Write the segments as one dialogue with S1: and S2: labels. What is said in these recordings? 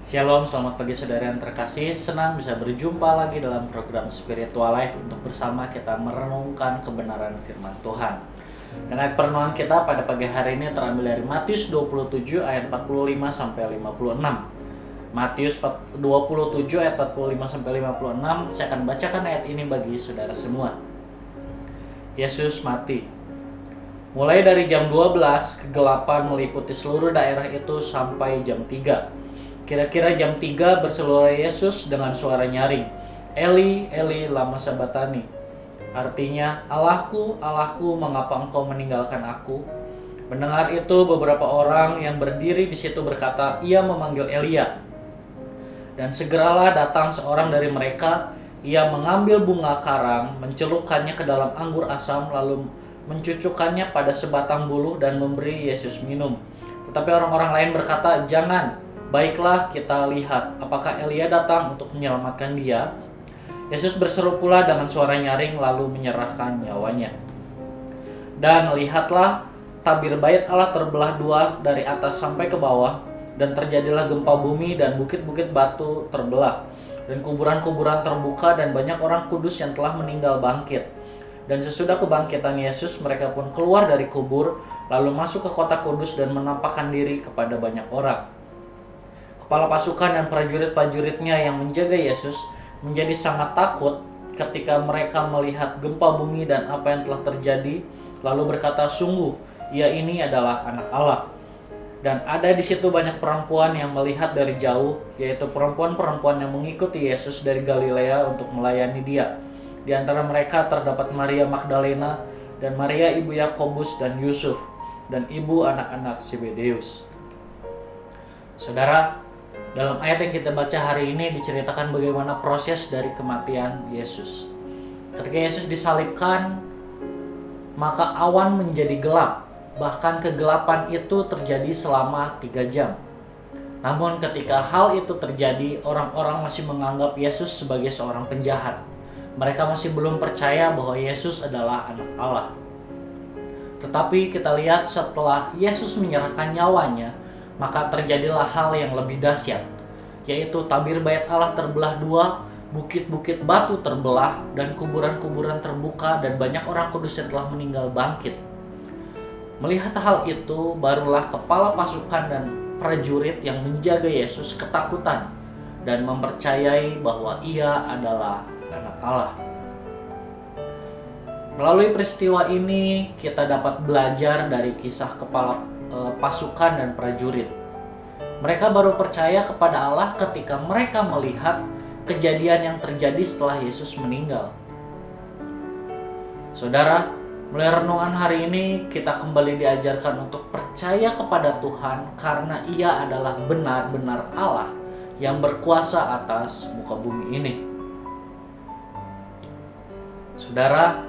S1: Shalom, selamat pagi saudara yang terkasih. Senang bisa berjumpa lagi dalam program Spiritual Life untuk bersama kita merenungkan kebenaran firman Tuhan. Dan ayat perenungan kita pada pagi hari ini terambil dari Matius 27 ayat 45 sampai 56. Matius 27 ayat 45 sampai 56. Saya akan bacakan ayat ini bagi saudara semua. Yesus mati. Mulai dari jam 12, kegelapan meliputi seluruh daerah itu sampai jam 3. Kira-kira jam 3 berseluruh Yesus dengan suara nyaring, Eli, Eli, lama sabatani. Artinya, Allahku, Allahku, mengapa engkau meninggalkan aku? Mendengar itu, beberapa orang yang berdiri di situ berkata, ia memanggil Elia. Dan segeralah datang seorang dari mereka, ia mengambil bunga karang, mencelupkannya ke dalam anggur asam, lalu mencucukkannya pada sebatang buluh dan memberi Yesus minum. Tetapi orang-orang lain berkata, jangan, baiklah kita lihat apakah Elia datang untuk menyelamatkan dia. Yesus berseru pula dengan suara nyaring lalu menyerahkan nyawanya. Dan lihatlah, tabir bait Allah terbelah dua dari atas sampai ke bawah, dan terjadilah gempa bumi dan bukit-bukit batu terbelah, dan kuburan-kuburan terbuka dan banyak orang kudus yang telah meninggal bangkit. Dan sesudah kebangkitan Yesus, mereka pun keluar dari kubur, lalu masuk ke kota kudus dan menampakkan diri kepada banyak orang. Kepala pasukan dan prajurit-prajuritnya yang menjaga Yesus menjadi sangat takut ketika mereka melihat gempa bumi dan apa yang telah terjadi, lalu berkata, sungguh, ia ini adalah anak Allah. Dan ada di situ banyak perempuan yang melihat dari jauh, yaitu perempuan-perempuan yang mengikuti Yesus dari Galilea untuk melayani dia. Di antara mereka terdapat Maria Magdalena dan Maria ibu Yakobus dan Yusuf dan ibu anak-anak Zebedeus. Saudara, dalam ayat yang kita baca hari ini diceritakan bagaimana proses dari kematian Yesus. Ketika Yesus disalibkan, maka awan menjadi gelap. Bahkan kegelapan itu terjadi selama 3 jam. Namun ketika hal itu terjadi, orang-orang masih menganggap Yesus sebagai seorang penjahat. Mereka masih belum percaya bahwa Yesus adalah anak Allah. Tetapi kita lihat setelah Yesus menyerahkan nyawanya, maka terjadilah hal yang lebih dahsyat, yaitu tabir bait Allah terbelah dua, bukit-bukit batu terbelah, dan kuburan-kuburan terbuka, dan banyak orang kudus yang telah meninggal bangkit. Melihat hal itu, barulah kepala pasukan dan prajurit yang menjaga Yesus ketakutan dan mempercayai bahwa ia adalah anak Allah. Melalui peristiwa ini, kita dapat belajar dari kisah kepala pasukan dan prajurit. Mereka baru percaya kepada Allah ketika mereka melihat kejadian yang terjadi setelah Yesus meninggal. Saudara, mulai renungan hari ini kita kembali diajarkan untuk percaya kepada Tuhan karena Ia adalah benar-benar Allah yang berkuasa atas muka bumi ini. Saudara,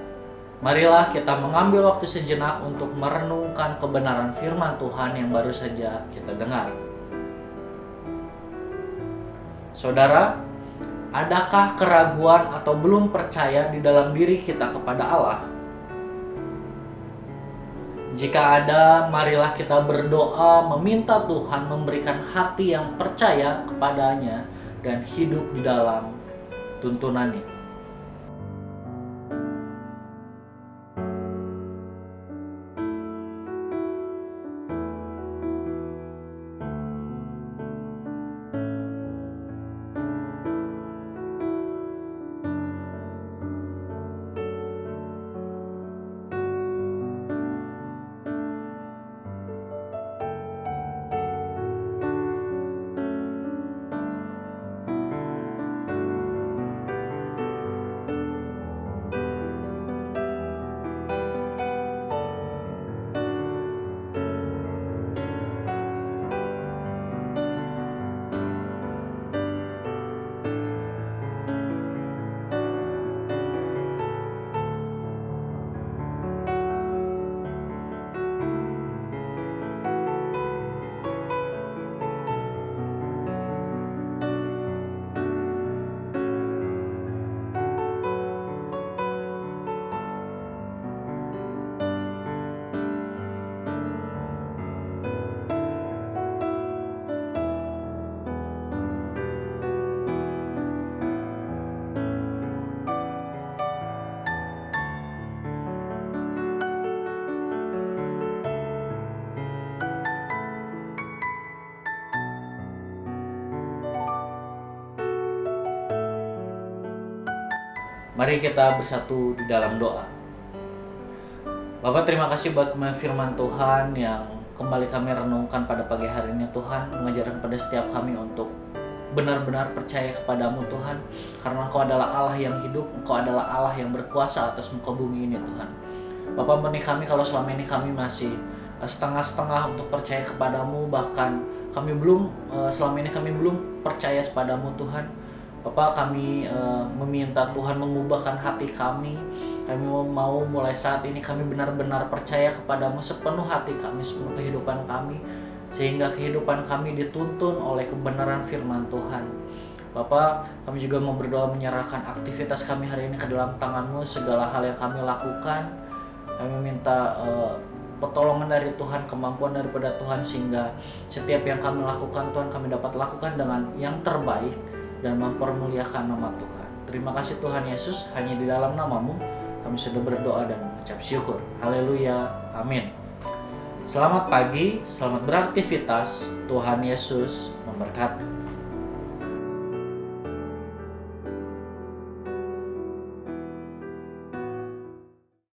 S1: marilah kita mengambil waktu sejenak untuk merenungkan kebenaran firman Tuhan yang baru saja kita dengar. Saudara, adakah keraguan atau belum percaya di dalam diri kita kepada Allah? Jika ada, marilah kita berdoa meminta Tuhan memberikan hati yang percaya kepadanya dan hidup di dalam tuntunannya. Mari kita bersatu di dalam doa. Bapak, terima kasih buat firman Tuhan yang kembali kami renungkan pada pagi hari ini Tuhan, mengajarkan pada setiap kami untuk benar-benar percaya kepadamu Tuhan, karena Engkau adalah Allah yang hidup, Engkau adalah Allah yang berkuasa atas muka bumi ini Tuhan. Bapak, ampuni kami kalau selama ini kami masih setengah-setengah untuk percaya kepadamu, bahkan selama ini kami belum percaya kepadamu Tuhan. Bapak, kami meminta Tuhan mengubahkan hati kami. Kami mau mulai saat ini kami benar-benar percaya kepadamu sepenuh hati kami, sepenuh kehidupan kami, sehingga kehidupan kami dituntun oleh kebenaran firman Tuhan. Bapak, kami juga mau berdoa menyerahkan aktivitas kami hari ini ke dalam tangan-Mu. Segala hal yang kami lakukan, kami minta pertolongan dari Tuhan, kemampuan daripada Tuhan, sehingga setiap yang kami lakukan Tuhan, kami dapat lakukan dengan yang terbaik dan mempermuliakan nama Tuhan. Terima kasih Tuhan Yesus, hanya di dalam nama-Mu kami sudah berdoa dan mengucap syukur. Haleluya, amin. Selamat pagi, selamat beraktivitas. Tuhan Yesus memberkati.